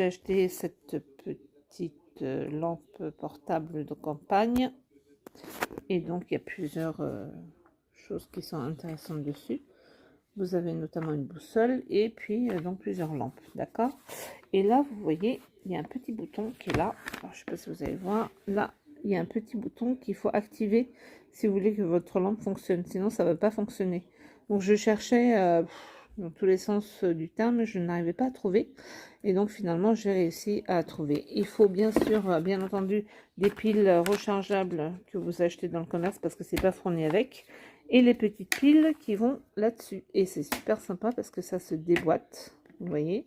J'ai acheté cette petite lampe portable de campagne. Et donc, il y a plusieurs choses qui sont intéressantes dessus. Vous avez notamment une boussole et puis donc plusieurs lampes, d'accord? Et là, vous voyez, il y a un petit bouton qui est là. Alors, je ne sais pas si vous allez voir. Là, il y a un petit bouton qu'il faut activer si vous voulez que votre lampe fonctionne. Sinon, ça ne va pas fonctionner. Donc, je cherchais dans tous les sens du terme, je n'arrivais pas à trouver. Et donc, finalement, j'ai réussi à trouver. Il faut bien sûr, bien entendu, des piles rechargeables que vous achetez dans le commerce parce que c'est pas fourni avec. Et les petites piles qui vont là-dessus. Et c'est super sympa parce que ça se déboîte, vous voyez.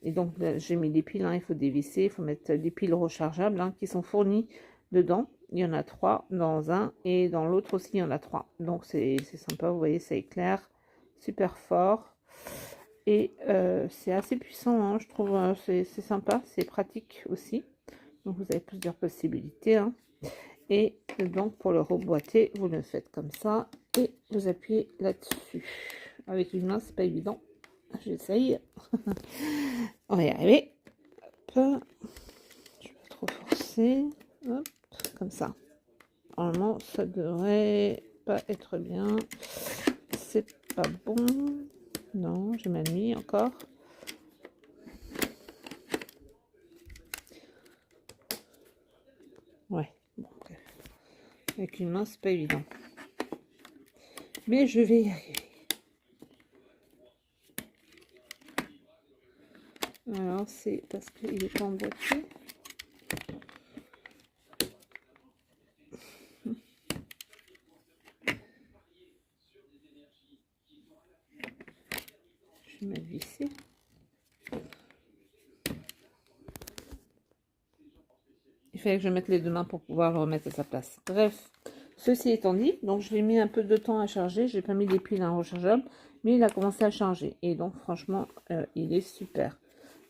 Et donc, j'ai mis des piles, hein, il faut dévisser, il faut mettre des piles rechargeables hein, qui sont fournies dedans. Il y en a 3 dans un et dans l'autre aussi, il y en a 3. Donc, c'est sympa, vous voyez, ça éclaire super fort. Et c'est assez puissant, hein, je trouve, c'est sympa, c'est pratique aussi. Donc, vous avez plusieurs possibilités. Hein. Et donc, pour le reboîter, vous le faites comme ça et vous appuyez là-dessus. Avec une main, c'est pas évident. J'essaye. On va y arriver. Hop. Je vais pas trop forcer. Hop, comme ça. Normalement, ça devrait pas être bien. C'est pas bon. Non, j'ai mal mis encore. Ouais. Bon, bref. Avec une main, c'est pas évident. Mais je vais y arriver. Alors, c'est parce qu'il est pas emboîté. Je vais mettre visser. Il fallait que je mette les deux mains pour pouvoir le remettre à sa place. Bref, ceci étant dit, donc je l'ai mis un peu de temps à charger. J'ai pas mis des piles rechargeables, mais il a commencé à charger. Et donc, franchement, il est super.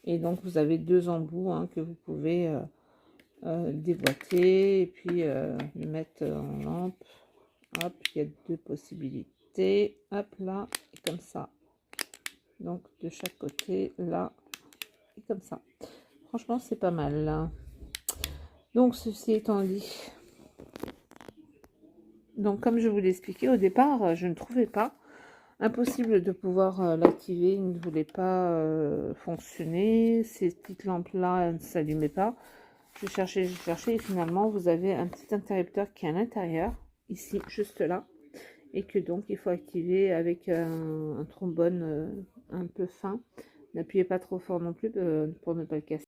Et donc, vous avez deux embouts hein, que vous pouvez déboîter et puis le mettre en lampe. Hop, il y a deux possibilités. Hop, là, et comme ça. Donc, de chaque côté, là, et comme ça. Franchement, c'est pas mal. Là. Donc, ceci étant dit, donc comme je vous l'ai expliqué au départ, je ne trouvais pas. Impossible de pouvoir l'activer, il ne voulait pas fonctionner. Ces petites lampes-là ne s'allumaient pas. J'ai cherché et finalement, vous avez un petit interrupteur qui est à l'intérieur, ici, juste là. Et que donc, il faut activer avec un trombone un peu fin. N'appuyez pas trop fort non plus pour ne pas le casser.